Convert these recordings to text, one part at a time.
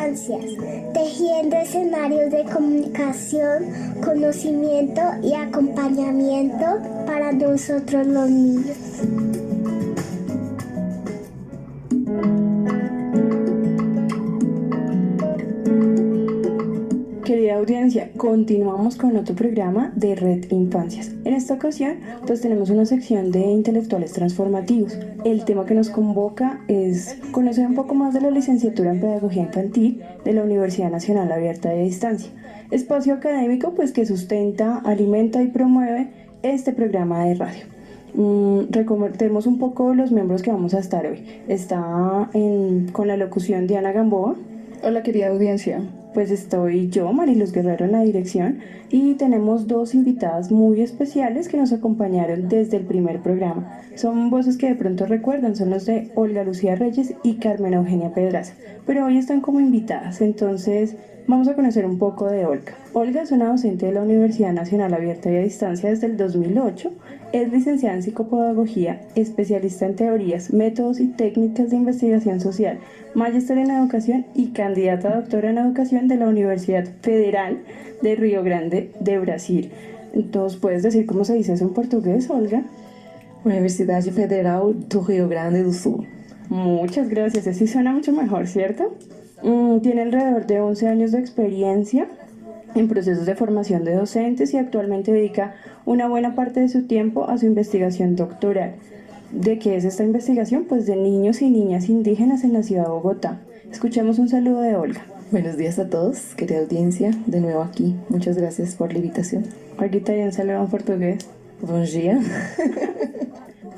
infancias, tejiendo escenarios de comunicación, conocimiento y acompañamiento para nosotros los niños. Querida audiencia, continuamos con otro programa de Red Infancias. En esta ocasión, pues tenemos una sección de intelectuales transformativos. El tema que nos convoca es conocer un poco más de la licenciatura en Pedagogía Infantil de la Universidad Nacional Abierta de Distancia. Espacio académico, pues que sustenta, alimenta y promueve este programa de radio. Recordemos un poco los miembros que vamos a estar hoy. Está con la locución Diana Gamboa. Hola querida audiencia. Pues estoy yo, Mariluz Guerrero, en la dirección y tenemos dos invitadas muy especiales que nos acompañaron desde el primer programa. Son voces que de pronto recuerdan, son los de Olga Lucía Reyes y Carmen Eugenia Pedraza, pero hoy están como invitadas, entonces vamos a conocer un poco de Olga. Olga es una docente de la Universidad Nacional Abierta y a Distancia desde el 2008, es licenciada en psicopedagogía, especialista en teorías, métodos y técnicas de investigación social, magíster en educación y candidata a doctora en educación de la Universidad Federal de Río Grande de Brasil. Entonces, ¿puedes decir cómo se dice eso en portugués, Olga? Universidade Federal do Rio Grande do Sul. Muchas gracias, así suena mucho mejor, ¿cierto? Tiene alrededor de 11 años de experiencia en procesos de formación de docentes y actualmente dedica una buena parte de su tiempo a su investigación doctoral. ¿De qué es esta investigación? Pues de niños y niñas indígenas en la ciudad de Bogotá. Escuchemos un saludo de Olga. Buenos días a todos, querida audiencia, de nuevo aquí. Muchas gracias por la invitación. Aquí también saludo en portugués. Bom dia.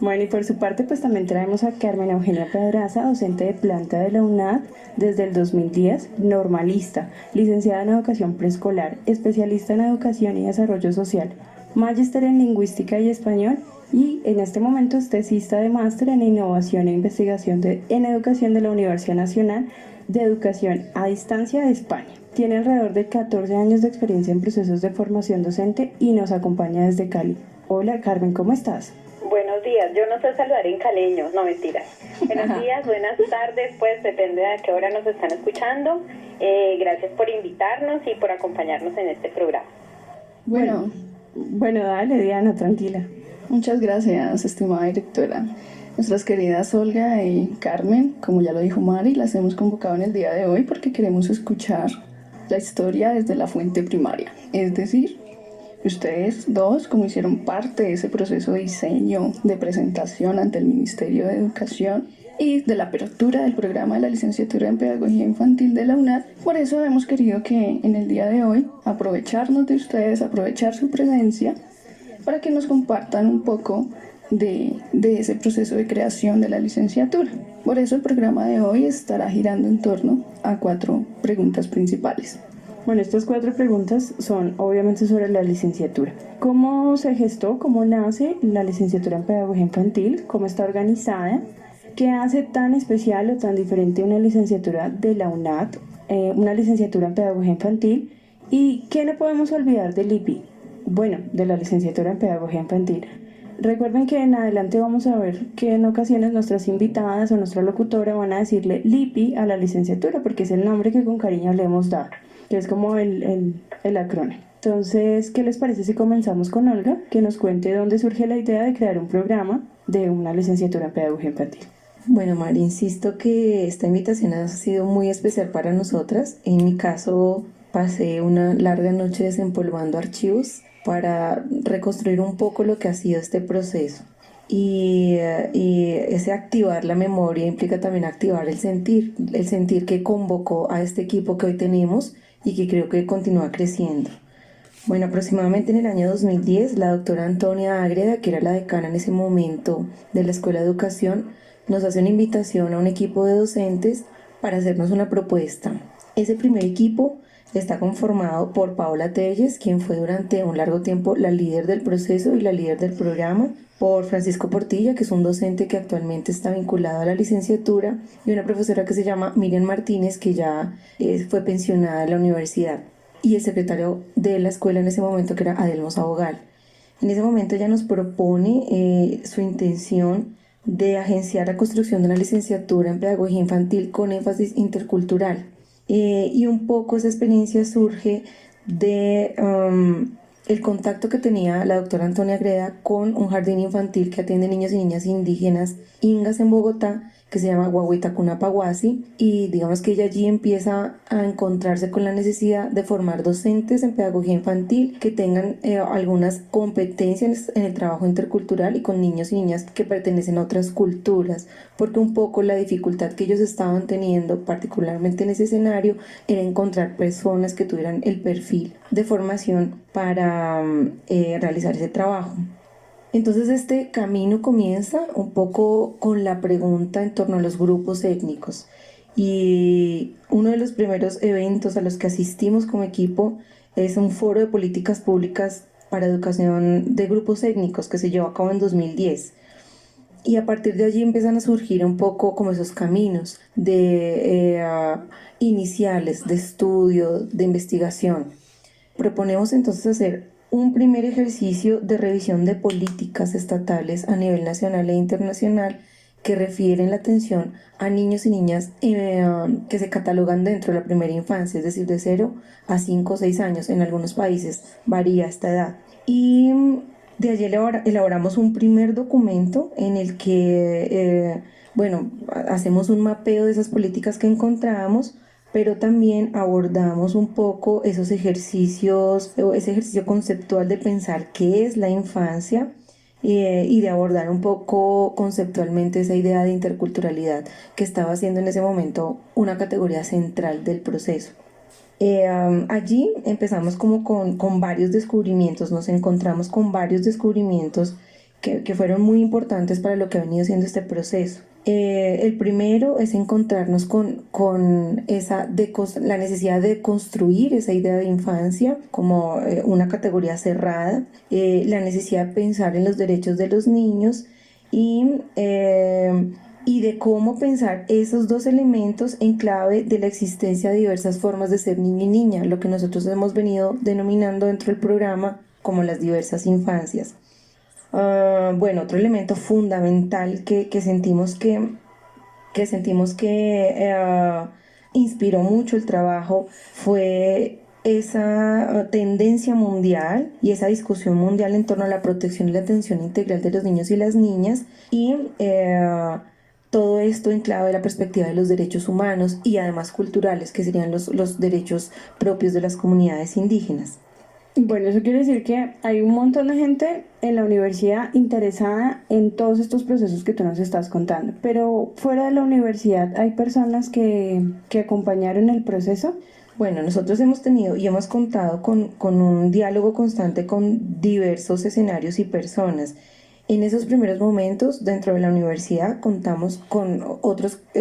Bueno, y por su parte, pues también traemos a Carmen Eugenia Pedraza, docente de planta de la UNAD desde el 2010, normalista, licenciada en educación preescolar, especialista en educación y desarrollo social, magíster en lingüística y español y en este momento es tesista de máster en innovación e investigación en educación de la Universidad Nacional de Educación a Distancia de España. Tiene alrededor de 14 años de experiencia en procesos de formación docente y nos acompaña desde Cali. Hola Carmen, ¿cómo estás? Buenos días, yo no sé saludar en caleño, no mentiras. Buenos días, buenas tardes, pues depende de a qué hora nos están escuchando. Gracias por invitarnos y por acompañarnos en este programa. Bueno, dale Diana, tranquila. Muchas gracias, estimada directora. Nuestras queridas Olga y Carmen, como ya lo dijo Mari, las hemos convocado en el día de hoy porque queremos escuchar la historia desde la fuente primaria, es decir, ustedes dos, como hicieron parte de ese proceso de diseño, de presentación ante el Ministerio de Educación y de la apertura del programa de la licenciatura en Pedagogía Infantil de la UNAD, por eso hemos querido que en el día de hoy aprovecharnos de ustedes, aprovechar su presencia para que nos compartan un poco de ese proceso de creación de la licenciatura. Por eso el programa de hoy estará girando en torno a 4 preguntas principales. Bueno, estas 4 preguntas son obviamente sobre la licenciatura. ¿Cómo se gestó, cómo nace la licenciatura en Pedagogía Infantil? ¿Cómo está organizada? ¿Qué hace tan especial o tan diferente una licenciatura de la UNAD, una licenciatura en Pedagogía Infantil? ¿Y qué no podemos olvidar del IPI? Bueno, de la licenciatura en Pedagogía Infantil. Recuerden que en adelante vamos a ver que en ocasiones nuestras invitadas o nuestra locutora van a decirle LIPI a la licenciatura porque es el nombre que con cariño le hemos dado, que es como el acrónimo. Entonces, ¿qué les parece si comenzamos con Olga, que nos cuente dónde surge la idea de crear un programa de una licenciatura en Pedagogía Infantil? Bueno, Mari, insisto que esta invitación ha sido muy especial para nosotras. En mi caso, pasé una larga noche desempolvando archivos para reconstruir un poco lo que ha sido este proceso. Y ese activar la memoria implica también activar el sentir que convocó a este equipo que hoy tenemos y que creo que continúa creciendo. Bueno, aproximadamente en el año 2010, la doctora Antonia Ágreda, que era la decana en ese momento de la Escuela de Educación, nos hace una invitación a un equipo de docentes para hacernos una propuesta. Ese primer equipo está conformado por Paola Telles, quien fue durante un largo tiempo la líder del proceso y la líder del programa, por Francisco Portilla, que es un docente que actualmente está vinculado a la licenciatura, y una profesora que se llama Miriam Martínez, que ya fue pensionada de la universidad, y el secretario de la escuela en ese momento, que era Adelmo Sabogal. En ese momento ella nos propone su intención de agenciar la construcción de una licenciatura en pedagogía infantil con énfasis intercultural. y un poco esa experiencia surge de el contacto que tenía la doctora Antonia Greda con un jardín infantil que atiende niños y niñas indígenas ingas en Bogotá, que se llama Guaguitacuna Paguasi, y digamos que ella allí empieza a encontrarse con la necesidad de formar docentes en pedagogía infantil que tengan algunas competencias en el trabajo intercultural y con niños y niñas que pertenecen a otras culturas, porque un poco la dificultad que ellos estaban teniendo, particularmente en ese escenario, era encontrar personas que tuvieran el perfil de formación para realizar ese trabajo. Entonces este camino comienza un poco con la pregunta en torno a los grupos étnicos, y uno de los primeros eventos a los que asistimos como equipo es un foro de políticas públicas para educación de grupos étnicos que se llevó a cabo en 2010. Y a partir de allí empiezan a surgir un poco como esos caminos de iniciales, de estudio, de investigación. Proponemos entonces hacer un primer ejercicio de revisión de políticas estatales a nivel nacional e internacional que refieren la atención a niños y niñas que se catalogan dentro de la primera infancia, es decir, de 0 a 5 o 6 años. En algunos países varía esta edad. Y de allí elaboramos un primer documento en el que, hacemos un mapeo de esas políticas que encontramos, pero también abordamos un poco esos ejercicios, o ese ejercicio conceptual de pensar qué es la infancia, y de abordar un poco conceptualmente esa idea de interculturalidad que estaba siendo en ese momento una categoría central del proceso. Allí empezamos como con varios descubrimientos, nos encontramos con varios descubrimientos que fueron muy importantes para lo que ha venido siendo este proceso. El primero es encontrarnos con la necesidad de construir esa idea de infancia como una categoría cerrada, la necesidad de pensar en los derechos de los niños y de cómo pensar esos dos elementos en clave de la existencia de diversas formas de ser niño y niña, lo que nosotros hemos venido denominando dentro del programa como las diversas infancias. Otro elemento fundamental que sentimos que inspiró mucho el trabajo fue esa tendencia mundial y esa discusión mundial en torno a la protección y la atención integral de los niños y las niñas, y todo esto en clave de la perspectiva de los derechos humanos y además culturales, que serían los derechos propios de las comunidades indígenas. Bueno, eso quiere decir que hay un montón de gente en la universidad interesada en todos estos procesos que tú nos estás contando, pero fuera de la universidad, ¿hay personas que acompañaron el proceso? Bueno, nosotros hemos tenido y hemos contado con un diálogo constante con diversos escenarios y personas. En esos primeros momentos, dentro de la universidad, contamos con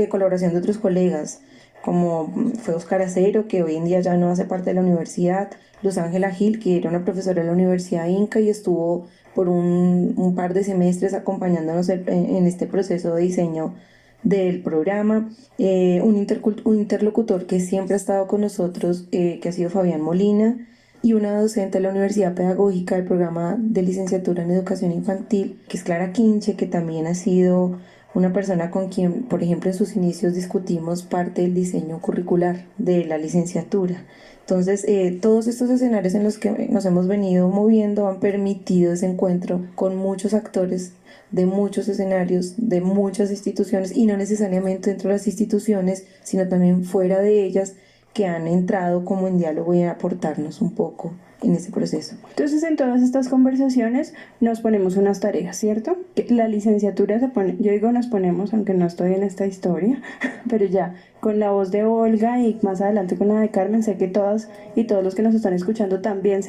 colaboración de otros colegas, como fue Óscar Acero, que hoy en día ya no hace parte de la universidad, Luz Ángela Gil, que era una profesora de la Universidad Inca y estuvo por un par de semestres acompañándonos en este proceso de diseño del programa, un interlocutor que siempre ha estado con nosotros, que ha sido Fabián Molina, y una docente de la Universidad Pedagógica del programa de licenciatura en educación infantil, que es Clara Quinche, que también ha sido una persona con quien, por ejemplo, en sus inicios discutimos parte del diseño curricular de la licenciatura. Entonces, todos estos escenarios en los que nos hemos venido moviendo han permitido ese encuentro con muchos actores de muchos escenarios, de muchas instituciones, y no necesariamente dentro de las instituciones, sino también fuera de ellas, que han entrado como en diálogo y a aportarnos un poco en ese proceso. Entonces, en todas estas conversaciones nos ponemos unas tareas, ¿cierto? Que la licenciatura se pone, yo digo nos ponemos, aunque no estoy en esta historia, pero ya con la voz de Olga y más adelante con la de Carmen, sé que todas y todos los que nos están escuchando también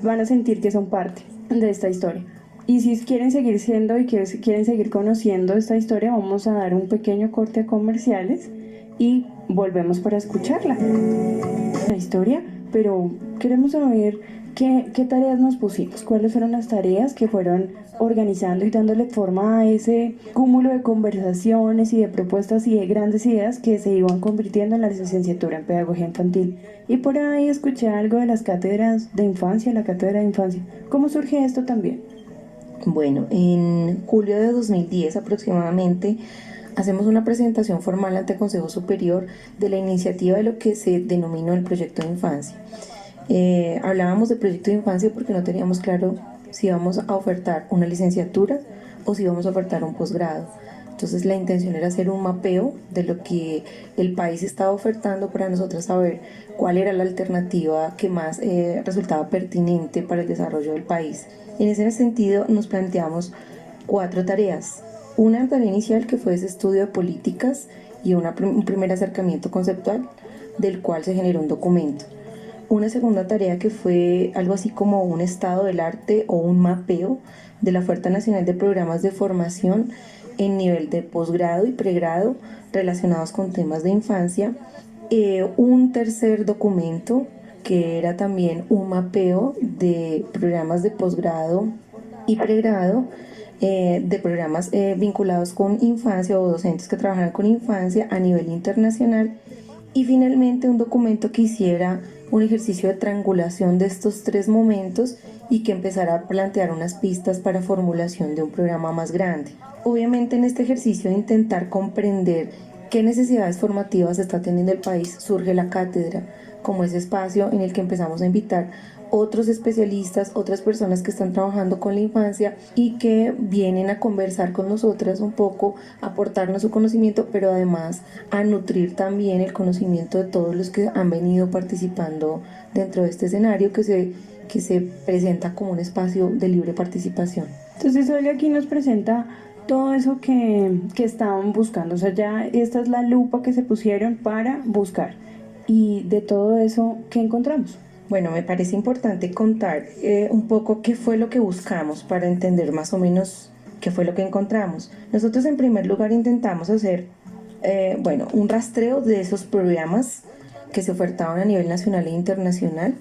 van a sentir que son parte de esta historia. Y si quieren seguir siendo y quieren seguir conociendo esta historia, vamos a dar un pequeño corte a comerciales y volvemos para escucharla. La historia, pero queremos saber qué tareas nos pusimos, cuáles fueron las tareas que fueron organizando y dándole forma a ese cúmulo de conversaciones y de propuestas y de grandes ideas que se iban convirtiendo en la licenciatura en pedagogía infantil. Y por ahí escuché algo de las cátedras de infancia, la cátedra de infancia. ¿Cómo surge esto también? Bueno, en julio de 2010 aproximadamente hacemos una presentación formal ante el Consejo Superior de la iniciativa de lo que se denominó el proyecto de infancia. Hablábamos de proyecto de infancia porque no teníamos claro si íbamos a ofertar una licenciatura o si íbamos a ofertar un posgrado. Entonces la intención era hacer un mapeo de lo que el país estaba ofertando para nosotros saber cuál era la alternativa que más resultaba pertinente para el desarrollo del país. En ese sentido nos planteamos 4 tareas. Una tarea inicial que fue ese estudio de políticas y un primer acercamiento conceptual del cual se generó un documento. Una segunda tarea que fue algo así como un estado del arte o un mapeo de la oferta nacional de programas de formación en nivel de posgrado y pregrado relacionados con temas de infancia. Un tercer documento que era también un mapeo de programas de posgrado y pregrado, de programas vinculados con infancia o docentes que trabajaran con infancia a nivel internacional. Y finalmente un documento que hiciera un ejercicio de triangulación de estos 3 momentos y que empezara a plantear unas pistas para formulación de un programa más grande. Obviamente en este ejercicio de intentar comprender qué necesidades formativas está teniendo el país, surge la cátedra como ese espacio en el que empezamos a invitar otros especialistas, otras personas que están trabajando con la infancia y que vienen a conversar con nosotras un poco, a aportarnos su conocimiento, pero además a nutrir también el conocimiento de todos los que han venido participando dentro de este escenario que se presenta como un espacio de libre participación. Entonces Olga aquí nos presenta todo eso que estaban buscando, o sea, ya esta es la lupa que se pusieron para buscar. Y de todo eso, ¿qué encontramos? Bueno, me parece importante contar un poco qué fue lo que buscamos para entender más o menos qué fue lo que encontramos. Nosotros en primer lugar intentamos hacer un rastreo de esos programas que se ofertaban a nivel nacional e internacional.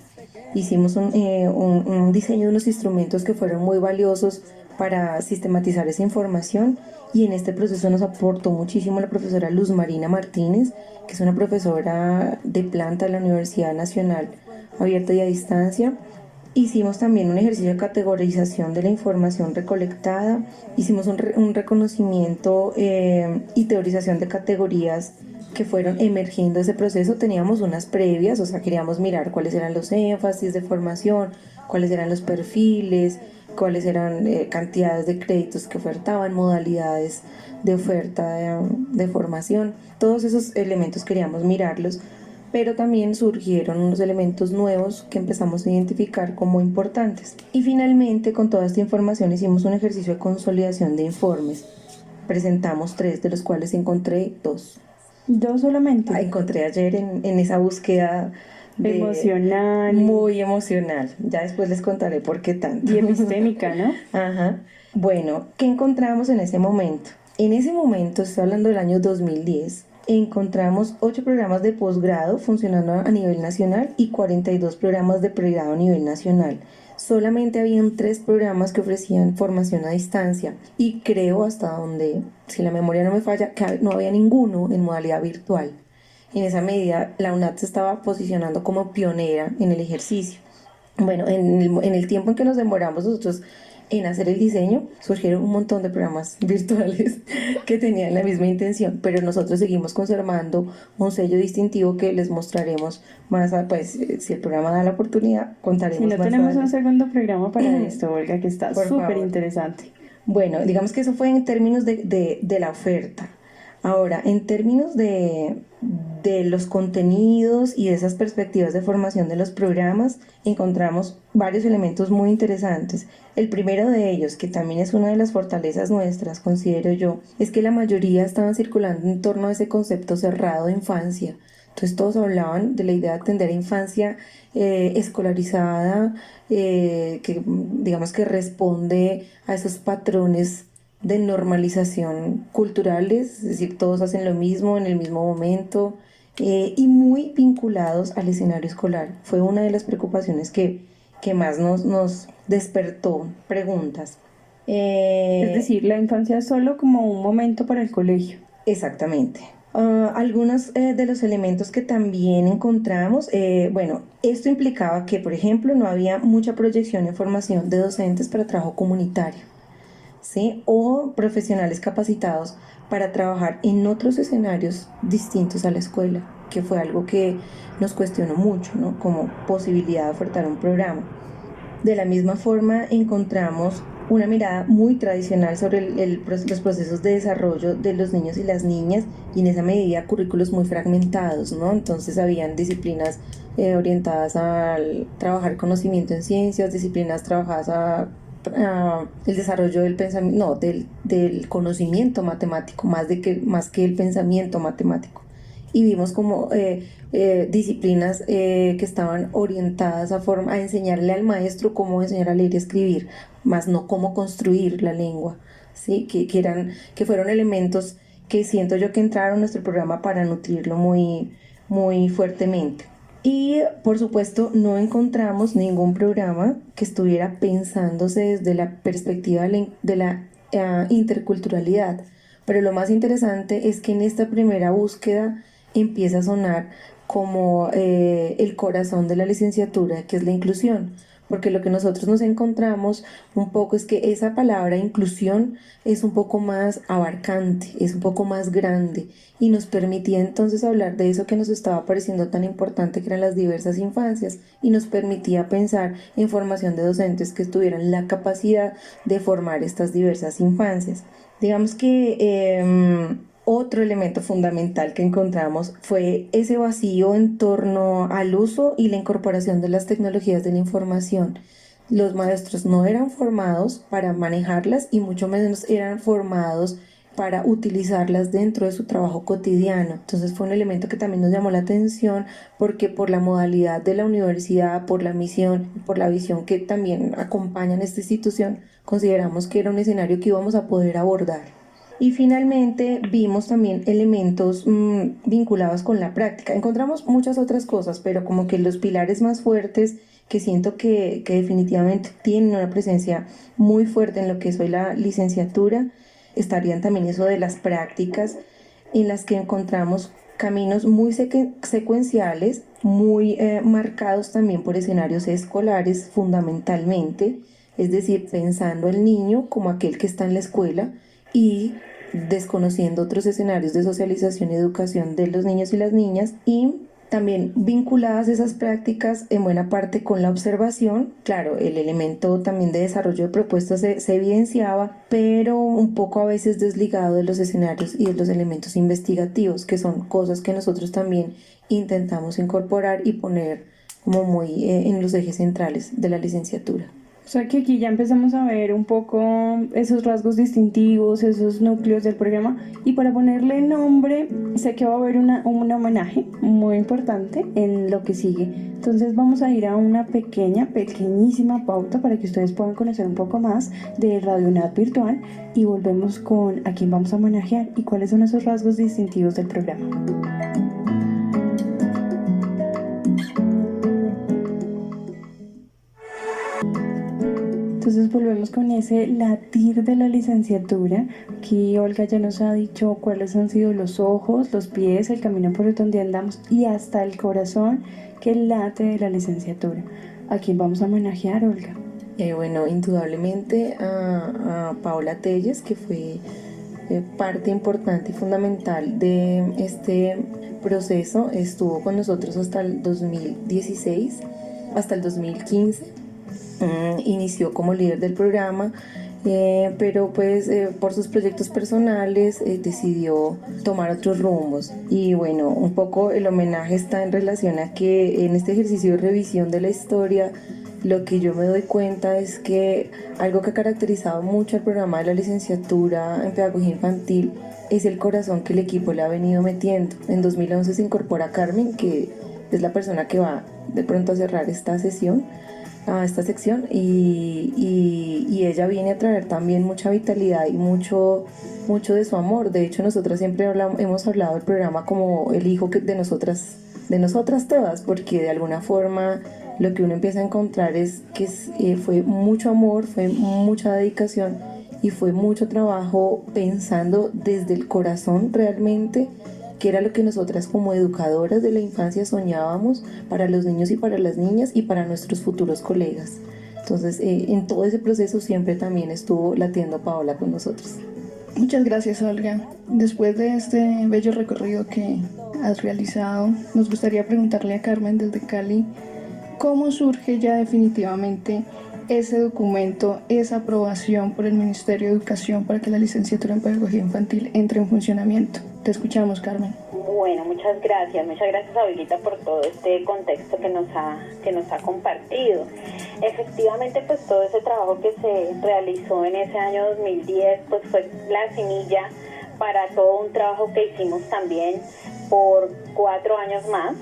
Hicimos un diseño de unos instrumentos que fueron muy valiosos para sistematizar esa información y en este proceso nos aportó muchísimo la profesora Luz Marina Martínez, que es una profesora de planta de la Universidad Nacional Abierta y a Distancia. Hicimos también un ejercicio de categorización de la información recolectada, hicimos un reconocimiento y teorización de categorías que fueron emergiendo de ese proceso. Teníamos unas previas, o sea, queríamos mirar cuáles eran los énfasis de formación, cuáles eran los perfiles, cuáles eran cantidades de créditos que ofertaban, modalidades de oferta de formación. Todos esos elementos queríamos mirarlos, pero también surgieron unos elementos nuevos que empezamos a identificar como importantes. Y finalmente, con toda esta información, hicimos un ejercicio de consolidación de informes. Presentamos 3, de los cuales encontré 2. ¿2 solamente? Encontré ayer en esa búsqueda emocional. Muy emocional. Ya después les contaré por qué tanto. Y epistémica, ¿no? Ajá. Bueno, ¿qué encontramos en ese momento? En ese momento, estoy hablando del año 2010, encontramos 8 programas de posgrado funcionando a nivel nacional y 42 programas de pregrado a nivel nacional. Solamente habían 3 programas que ofrecían formación a distancia y creo, hasta donde, si la memoria no me falla, que no había ninguno en modalidad virtual. En esa medida, la UNAT se estaba posicionando como pionera en el ejercicio. Bueno, en el tiempo en que nos demoramos nosotros en hacer el diseño, surgieron un montón de programas virtuales que tenían la misma intención, pero nosotros seguimos conservando un sello distintivo que les mostraremos más, pues, si el programa da la oportunidad, contaremos si no más tenemos adelante. un segundo programa para esto, Olga, que está Por súper favor. interesante. Bueno, digamos que eso fue en términos de la oferta. Ahora, en términos de los contenidos y de esas perspectivas de formación de los programas, encontramos varios elementos muy interesantes. El primero de ellos, que también es una de las fortalezas nuestras, considero yo, es que la mayoría estaban circulando en torno a ese concepto cerrado de infancia. Entonces todos hablaban de la idea de atender a infancia escolarizada, que digamos que responde a esos patrones de normalización culturales, es decir, todos hacen lo mismo en el mismo momento y muy vinculados al escenario escolar. Fue una de las preocupaciones que más nos despertó preguntas. Es decir, la infancia es solo como un momento para el colegio. Exactamente. Algunos de los elementos que también encontramos, esto implicaba que, por ejemplo, no había mucha proyección en formación de docentes para trabajo comunitario. ¿sí? O profesionales capacitados para trabajar en otros escenarios distintos a la escuela, que fue algo que nos cuestionó mucho, ¿no? Como posibilidad de ofertar un programa. De la misma forma, encontramos una mirada muy tradicional sobre los procesos de desarrollo de los niños y las niñas, y en esa medida currículos muy fragmentados, ¿no? Entonces habían disciplinas orientadas al trabajar conocimiento en ciencias, disciplinas trabajadas a el desarrollo del pensamiento, no, del conocimiento matemático, más que el pensamiento matemático. Y vimos como disciplinas que estaban orientadas a enseñarle al maestro cómo enseñar a leer y escribir, más no cómo construir la lengua, ¿sí? Que fueron elementos que siento yo que entraron en nuestro programa para nutrirlo muy, muy fuertemente. Y por supuesto no encontramos ningún programa que estuviera pensándose desde la perspectiva de la interculturalidad. Pero lo más interesante es que en esta primera búsqueda empieza a sonar como el corazón de la licenciatura, que es la inclusión. Porque lo que nosotros nos encontramos un poco es que esa palabra inclusión es un poco más abarcante, es un poco más grande, y nos permitía entonces hablar de eso que nos estaba pareciendo tan importante, que eran las diversas infancias, y nos permitía pensar en formación de docentes que tuvieran la capacidad de formar estas diversas infancias. Digamos que otro elemento fundamental que encontramos fue ese vacío en torno al uso y la incorporación de las tecnologías de la información. Los maestros no eran formados para manejarlas y mucho menos eran formados para utilizarlas dentro de su trabajo cotidiano. Entonces fue un elemento que también nos llamó la atención, porque por la modalidad de la universidad, por la misión, por la visión que también acompañan esta institución, consideramos que era un escenario que íbamos a poder abordar. Y finalmente vimos también elementos vinculados con la práctica. Encontramos muchas otras cosas, pero como que los pilares más fuertes que siento que definitivamente tienen una presencia muy fuerte en lo que es hoy la licenciatura, estarían también eso de las prácticas, en las que encontramos caminos muy secuenciales, muy marcados también por escenarios escolares fundamentalmente, es decir, pensando al niño como aquel que está en la escuela y desconociendo otros escenarios de socialización y educación de los niños y las niñas, y también vinculadas esas prácticas en buena parte con la observación. Claro, el elemento también de desarrollo de propuestas se evidenciaba, pero un poco a veces desligado de los escenarios y de los elementos investigativos, que son cosas que nosotros también intentamos incorporar y poner como muy en los ejes centrales de la licenciatura. O sea que aquí ya empezamos a ver un poco esos rasgos distintivos, esos núcleos del programa, y para ponerle nombre, sé que va a haber un homenaje muy importante en lo que sigue. Entonces vamos a ir a una pequeñísima pauta para que ustedes puedan conocer un poco más de Radio UNAD Virtual, y volvemos con a quién vamos a homenajear y cuáles son esos rasgos distintivos del programa. Entonces volvemos con ese latir de la licenciatura. Aquí Olga ya nos ha dicho cuáles han sido los ojos, los pies, el camino por donde andamos y hasta el corazón que late de la licenciatura. ¿A quién vamos a homenajear, Olga? Bueno, indudablemente a Paola Telles, que fue parte importante y fundamental de este proceso. Estuvo con nosotros hasta el 2016, hasta el 2015. Inició como líder del programa, pero pues por sus proyectos personales decidió tomar otros rumbos. Y bueno, un poco el homenaje está en relación a que en este ejercicio de revisión de la historia, lo que yo me doy cuenta es que algo que ha caracterizado mucho al programa de la licenciatura en pedagogía infantil es el corazón que el equipo le ha venido metiendo. En 2011 se incorpora Carmen, que es la persona que va de pronto a cerrar esta sección, y ella viene a traer también mucha vitalidad y mucho de su amor. De hecho, nosotras siempre hemos hablado del programa como el hijo de nosotras todas, porque de alguna forma lo que uno empieza a encontrar es que fue mucho amor, fue mucha dedicación y fue mucho trabajo pensando desde el corazón realmente, que era lo que nosotras como educadoras de la infancia soñábamos para los niños y para las niñas y para nuestros futuros colegas. Entonces, en todo ese proceso siempre también estuvo latiendo Paola con nosotros. Muchas gracias, Olga. Después de este bello recorrido que has realizado, nos gustaría preguntarle a Carmen desde Cali, ¿cómo surge ya definitivamente ese documento, esa aprobación por el Ministerio de Educación para que la licenciatura en Pedagogía Infantil entre en funcionamiento? Te escuchamos, Carmen. Bueno, muchas gracias a Olguita por todo este contexto que nos ha compartido. Efectivamente, pues todo ese trabajo que se realizó en ese año 2010, pues fue la semilla para todo un trabajo que hicimos también por 4 años más.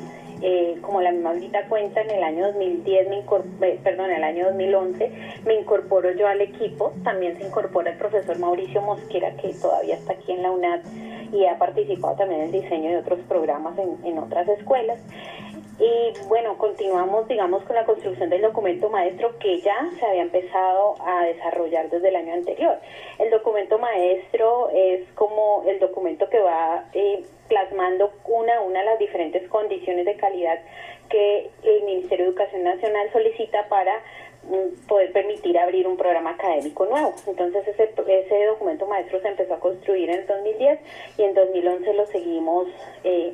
Como la misma Olguita cuenta, en el año 2010 en el año 2011 me incorporo yo al equipo. También se incorpora el profesor Mauricio Mosquera, que todavía está aquí en la UNAD y ha participado también en el diseño de otros programas en otras escuelas. Y bueno, continuamos, digamos, con la construcción del documento maestro que ya se había empezado a desarrollar desde el año anterior. El documento maestro es como el documento que va plasmando una a una las diferentes condiciones de calidad que el Ministerio de Educación Nacional solicita para poder permitir abrir un programa académico nuevo. Entonces ese documento maestro se empezó a construir en 2010 y en 2011 lo seguimos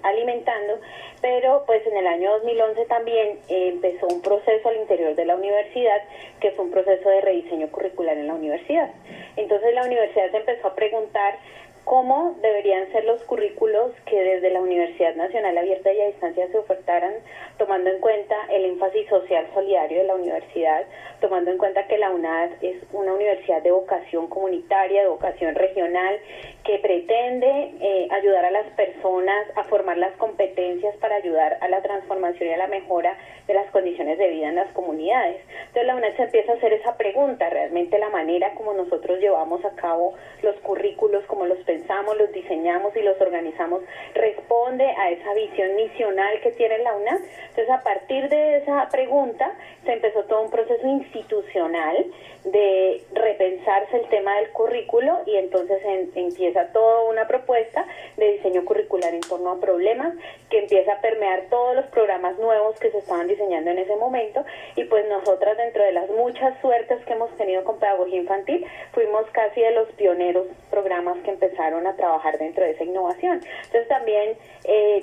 alimentando, pero pues en el año 2011 también empezó un proceso al interior de la universidad, que fue un proceso de rediseño curricular en la universidad. Entonces la universidad se empezó a preguntar cómo deberían ser los currículos que desde la Universidad Nacional Abierta y a Distancia se ofertaran, tomando en cuenta el énfasis social solidario de la universidad, tomando en cuenta que la UNAD es una universidad de vocación comunitaria, de vocación regional, que pretende ayudar a las personas a formar las competencias para ayudar a la transformación y a la mejora de las condiciones de vida en las comunidades. Entonces la UNAD se empieza a hacer esa pregunta, realmente la manera como nosotros llevamos a cabo los currículos, como los pensamos, los diseñamos y los organizamos, responde a esa visión misional que tiene la UNAD. Entonces a partir de esa pregunta se empezó todo un proceso institucional de repensarse el tema del currículo y entonces empieza toda una propuesta de diseño curricular en torno a problemas que empieza a permear todos los programas nuevos que se estaban diseñando en ese momento y pues nosotras, dentro de las muchas suertes que hemos tenido con pedagogía infantil, fuimos casi de los pioneros programas que empezaron a trabajar dentro de esa innovación. Entonces también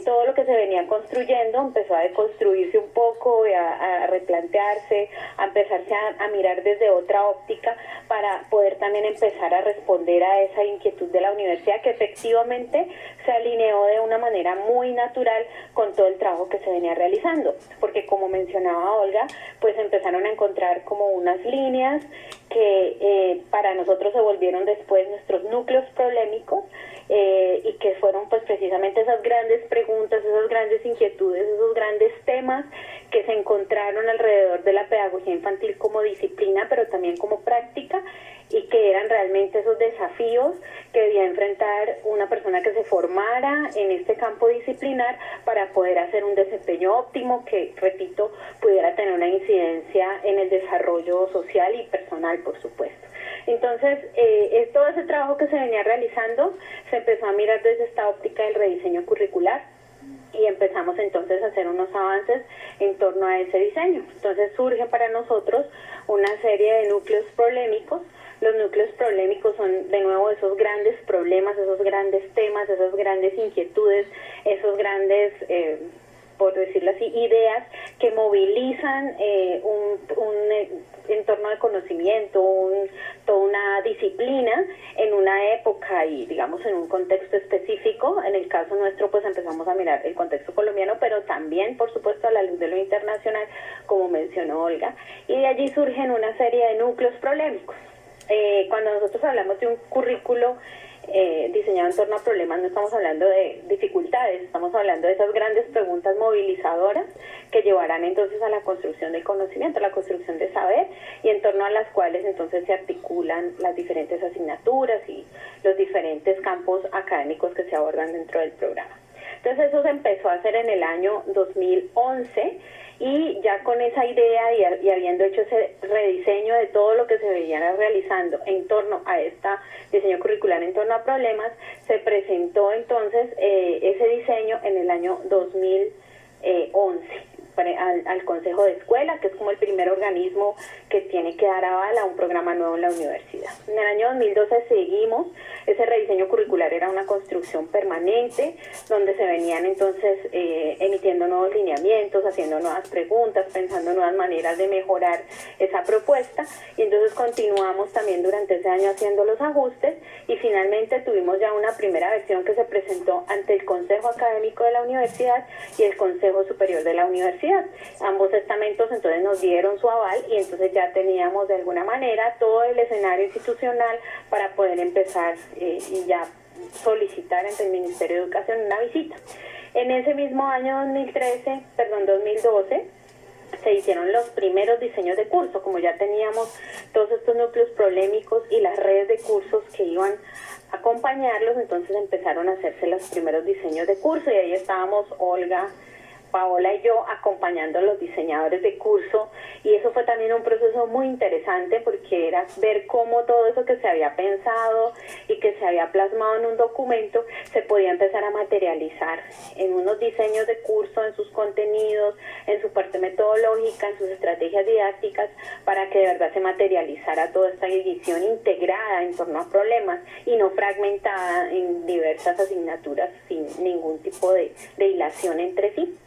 todo lo que se venía construyendo empezó a deconstruirse un poco, a replantearse, a empezarse a mirar desde otra óptica para poder también empezar a responder a esa inquietud de la universidad, que efectivamente se alineó de una manera muy natural con todo el trabajo que se venía realizando, porque como mencionaba Olga, pues empezaron a encontrar como unas líneas que para nosotros se volvieron después nuestros núcleos problemáticos, y que fueron pues precisamente esas grandes preguntas, esas grandes inquietudes, esos grandes temas que se encontraron alrededor de la pedagogía infantil como disciplina, pero también como práctica, y que eran realmente esos desafíos que debía enfrentar una persona que se formara en este campo disciplinar para poder hacer un desempeño óptimo que, repito, pudiera tener una incidencia en el desarrollo social y personal, por supuesto. Entonces, todo ese trabajo que se venía realizando se empezó a mirar desde esta óptica del rediseño curricular y empezamos entonces a hacer unos avances en torno a ese diseño. Entonces surge para nosotros una serie de núcleos problemáticos. Los núcleos problemáticos son de nuevo esos grandes problemas, esos grandes temas, esas grandes inquietudes, esos grandes, por decirlo así, ideas que movilizan un entorno de conocimiento, toda una disciplina en una época y digamos en un contexto específico. En el caso nuestro pues empezamos a mirar el contexto colombiano, pero también por supuesto a la luz de lo internacional, como mencionó Olga, y de allí surgen una serie de núcleos problemáticos. Cuando nosotros hablamos de un currículo diseñado en torno a problemas, no estamos hablando de dificultades, estamos hablando de esas grandes preguntas movilizadoras que llevarán entonces a la construcción del conocimiento, a la construcción de saber, y en torno a las cuales entonces se articulan las diferentes asignaturas y los diferentes campos académicos que se abordan dentro del programa. Entonces eso se empezó a hacer en el año 2011 y ya con esa idea y habiendo hecho ese rediseño de todo lo que se venía realizando en torno a este diseño curricular en torno a problemas, se presentó entonces ese diseño en el año 2011 al Consejo de Escuela, que es como el primer organismo que tiene que dar aval a un programa nuevo en la universidad. En el año 2012 seguimos, ese rediseño curricular era una construcción permanente, donde se venían entonces emitiendo nuevos lineamientos, haciendo nuevas preguntas, pensando nuevas maneras de mejorar esa propuesta, y entonces continuamos también durante ese año haciendo los ajustes, y finalmente tuvimos ya una primera versión que se presentó ante el Consejo Académico de la Universidad y el Consejo Superior de la Universidad. Ambos estamentos entonces nos dieron su aval, y entonces ya teníamos de alguna manera todo el escenario institucional para poder empezar y ya solicitar ante el Ministerio de Educación una visita. En ese mismo año 2012, se hicieron los primeros diseños de curso, como ya teníamos todos estos núcleos polémicos y las redes de cursos que iban a acompañarlos, entonces empezaron a hacerse los primeros diseños de curso, y ahí estábamos Olga, Paola y yo acompañando a los diseñadores de curso, y eso fue también un proceso muy interesante porque era ver cómo todo eso que se había pensado y que se había plasmado en un documento se podía empezar a materializar en unos diseños de curso, en sus contenidos, en su parte metodológica, en sus estrategias didácticas, para que de verdad se materializara toda esta edición integrada en torno a problemas y no fragmentada en diversas asignaturas sin ningún tipo de hilación entre sí.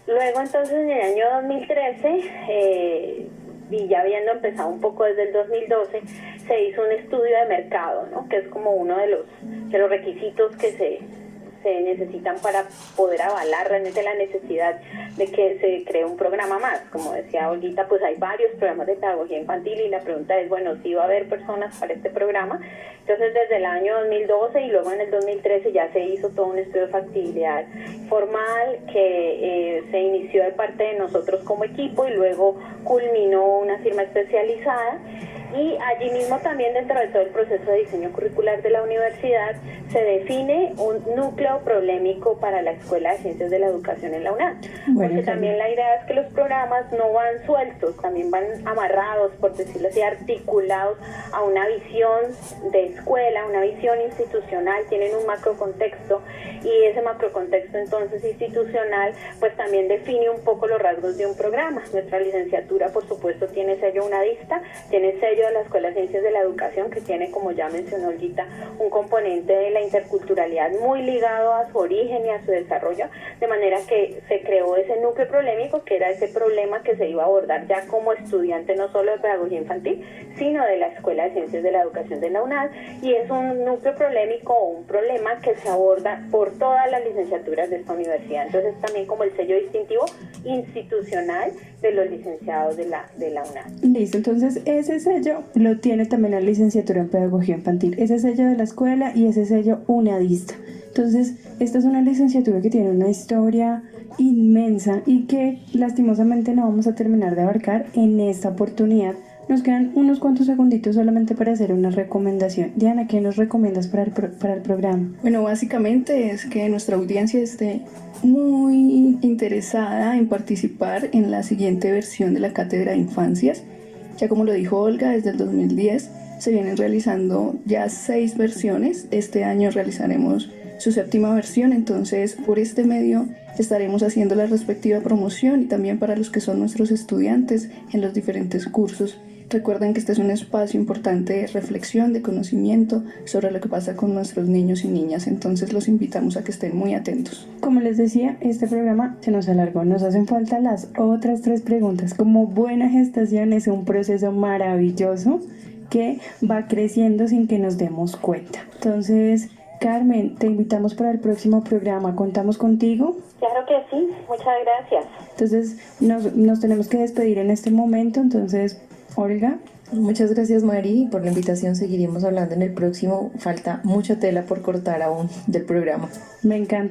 Luego entonces en el año 2013, y ya habiendo empezado un poco desde el 2012, se hizo un estudio de mercado, ¿no? Que es como uno de los requisitos que se necesitan para poder avalar realmente la necesidad de que se cree un programa más. Como decía Olguita, pues hay varios programas de pedagogía infantil, y la pregunta es, bueno, ¿sí va a haber personas para este programa? Entonces desde el año 2012 y luego en el 2013 ya se hizo todo un estudio de factibilidad formal que se inició de parte de nosotros como equipo, y luego culminó una firma especializada. Y allí mismo también, dentro de todo el proceso de diseño curricular de la universidad, se define un núcleo problemático para la Escuela de Ciencias de la Educación en la UNAM. Porque también la idea es que los programas no van sueltos, también van amarrados, por decirlo así, articulados a una visión de escuela, una visión institucional, tienen un macrocontexto, y ese macrocontexto entonces institucional pues también define un poco los rasgos de un programa. Nuestra licenciatura, por supuesto, tiene sello UNADISTA, tiene sello de la Escuela de Ciencias de la Educación, que tiene, como ya mencionó Olguita, un componente de la interculturalidad muy ligado a su origen y a su desarrollo, de manera que se creó ese núcleo problemático, que era ese problema que se iba a abordar ya como estudiante no solo de pedagogía infantil, sino de la Escuela de Ciencias de la Educación de la UNAD, y es un núcleo problemático o un problema que se aborda por todas las licenciaturas de esta universidad. Entonces también como el sello distintivo institucional de los licenciados de la UNAD. Listo, entonces ese sello lo tiene también la licenciatura en pedagogía infantil, ese sello de la escuela y ese sello UNADISTA. Entonces esta es una licenciatura que tiene una historia inmensa y que lastimosamente no vamos a terminar de abarcar en esta oportunidad. Nos quedan unos cuantos segunditos solamente para hacer una recomendación. Diana, ¿qué nos recomiendas para el programa? Bueno, básicamente es que nuestra audiencia esté muy interesada en participar en la siguiente versión de la Cátedra de Infancias. Ya como lo dijo Olga, desde el 2010 se vienen realizando ya 6 versiones. Este año realizaremos su 7ª versión, entonces por este medio estaremos haciendo la respectiva promoción, y también para los que son nuestros estudiantes en los diferentes cursos. Recuerden que este es un espacio importante de reflexión, de conocimiento sobre lo que pasa con nuestros niños y niñas, entonces los invitamos a que estén muy atentos. Como les decía, este programa se nos alargó, nos hacen falta las otras 3 preguntas. Como buena gestación es un proceso maravilloso que va creciendo sin que nos demos cuenta. Entonces, Carmen, te invitamos para el próximo programa, ¿contamos contigo? Claro que sí, muchas gracias. Entonces nos tenemos que despedir en este momento, entonces Olga. Muchas gracias, Mari, por la invitación. Seguiremos hablando en el próximo. Falta mucha tela por cortar aún del programa. Me encanta.